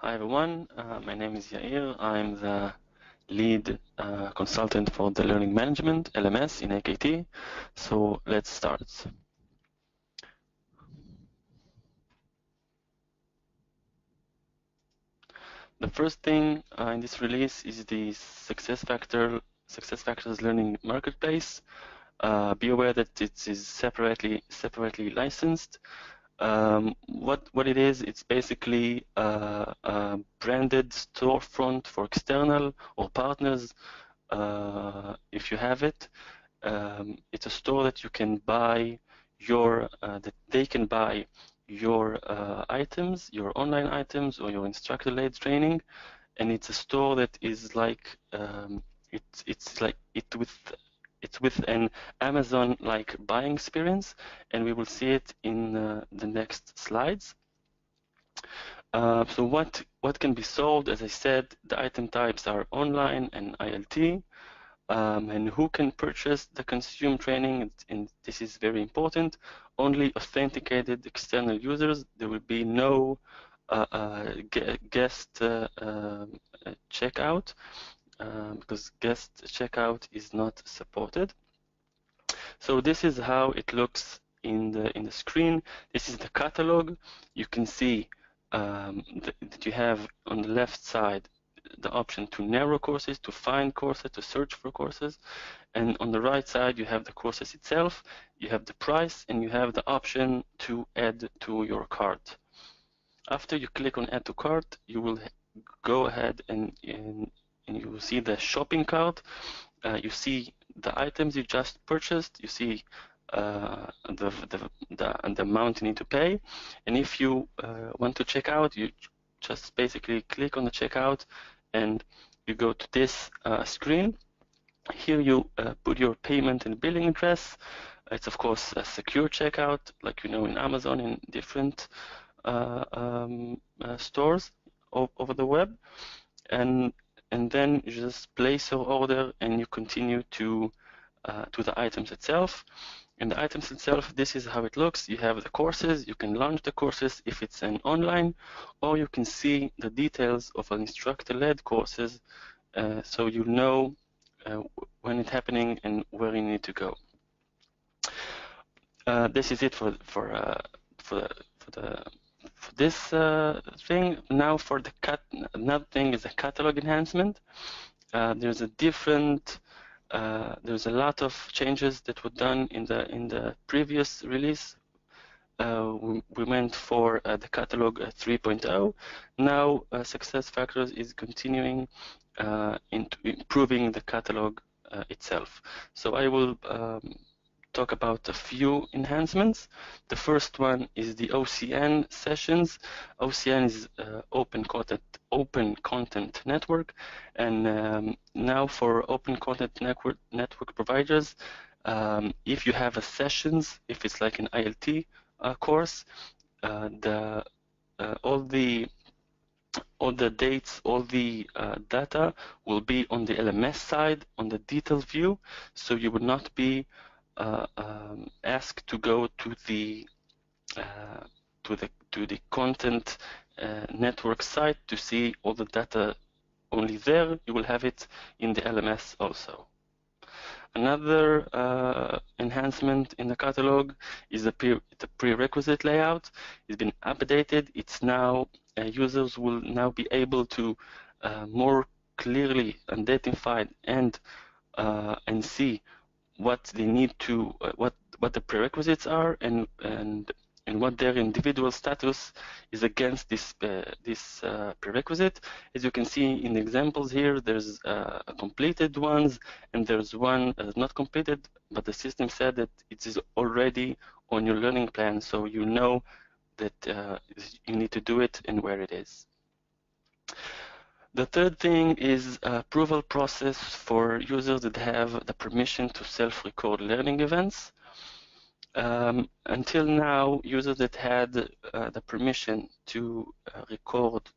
Hi everyone, my name is Yair. I'm the lead consultant for the Learning Management LMS in AKT. So let's start. The first thing in this release is the SuccessFactors Learning Marketplace. Be aware that it is separately licensed. What it is, it's basically a branded storefront for external or partners. If you have it, it's a store that you can buy that they can buy your items, your online items, or your instructor-led training, and it's a store that is like it's with an Amazon-like buying experience, and we will see it in the next slides. So what can be sold? As I said, the item types are online and ILT. And who can purchase the consume training, and this is very important, only authenticated external users. There will be no guest checkout, because guest checkout is not supported. So this is how it looks in the screen. This is the catalog. You can see that you have on the left side the option to narrow courses, to find courses, to search for courses, and on the right side you have the courses itself, you have the price, and you have the option to add to your cart. After you click on add to cart, you will go ahead and you will see the shopping cart. You see the items you just purchased, you see the amount you need to pay, and if you want to check out, you just basically click on the checkout and you go to this screen. Here you put your payment and billing address. It's of course a secure checkout, like you know in Amazon and different stores over the web, and then you just place your order and you continue to the items itself. In the items itself, this is how it looks. You have the courses. You can launch the courses if it's an online, or you can see the details of an instructor-led courses, so you know when it's happening and where you need to go. This is it for this thing. Now for the another thing is the catalog enhancement. There's a lot of changes that were done in the previous release. We went for the catalog 3.0. Now SuccessFactors is continuing into improving the catalog itself. So I will talk about a few enhancements. The first one is the OCN sessions. OCN is Open Content Network, and now for Open Content Network providers, if you have a sessions, if it's like an ILT course, all the dates, all the data will be on the LMS side, on the detail view, so you would not be asked to go to the content network site to see all the data only there. You will have it in the LMS also. Another enhancement in the catalog is the prerequisite layout. It's been updated. It's now users will now be able to more clearly identify and see what they need to what the prerequisites are and what their individual status is against this prerequisite. As you can see in the examples here, there's completed ones and there's one not completed, but the system said that it is already on your learning plan, so you know that you need to do it and where it is. The third thing is approval process for users that have the permission to self-record learning events. Until now, users that had the permission to record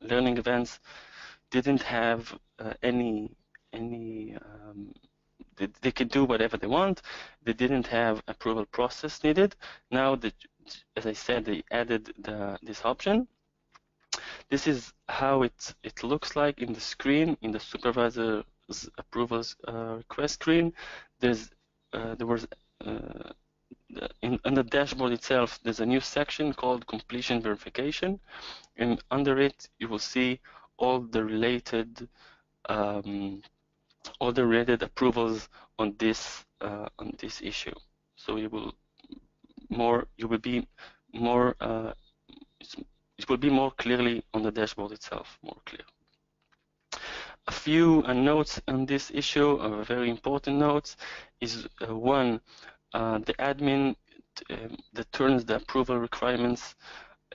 learning events didn't have they could do whatever they want. They didn't have approval process needed. Now, as I said, they added this option. This is how it looks like in the screen, in the supervisor's approvals request screen. There was in the dashboard itself, there's a new section called completion verification, and under it you will see all the related approvals on this issue. So it will be more clearly on the dashboard itself, more clear. A few notes on this issue, very important notes, is one, the admin that turns the approval requirements.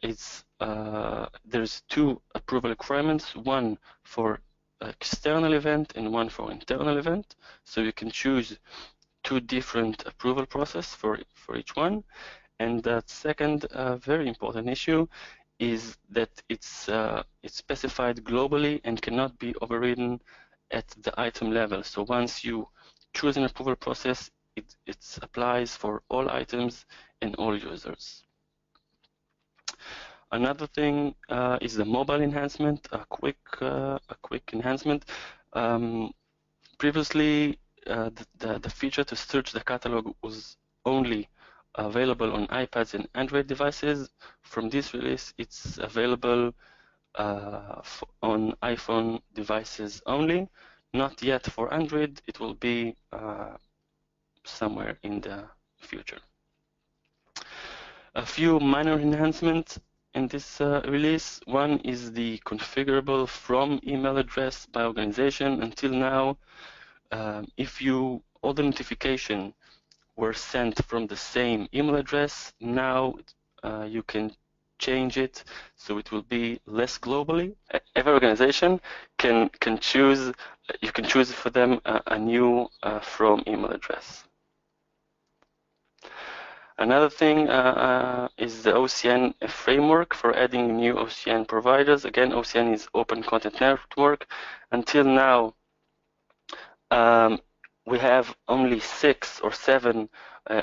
There's two approval requirements, one for external event and one for internal event. So you can choose two different approval process for each one. And the second very important issue is that it's specified globally and cannot be overridden at the item level. So once you choose an approval process, it applies for all items and all users. Another thing is the mobile enhancement, a quick enhancement. Previously, the feature to search the catalog was only available on iPads and Android devices. From this release, it's available on iPhone devices only. Not yet for Android. It will be somewhere in the future. A few minor enhancements in this release. One is the configurable from email address by organization. Until now, if all the notification were sent from the same email address, now you can change it so it will be less globally. Every organization can choose. You can choose for them a new from email address. Another thing is the OCN framework for adding new OCN providers. Again, OCN is Open Content Network. Until now, we have only 6 or 7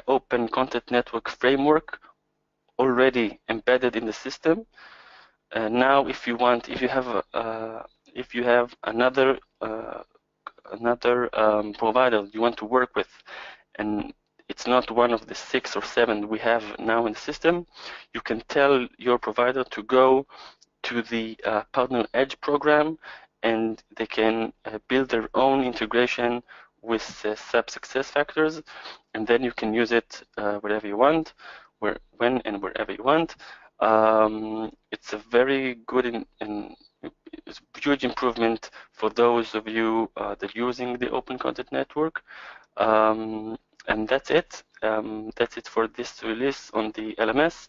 Open Content Network framework already embedded in the system. Now, if you have another provider you want to work with, and it's not one of the 6 or 7 we have now in the system, you can tell your provider to go to the Partner Edge program, and they can build their own integration with SAP SuccessFactors, and then you can use it wherever you want, when and wherever you want. It's a very good and it's a huge improvement for those of you that are using the Open Content Network. And that's it. That's it for this release on the LMS.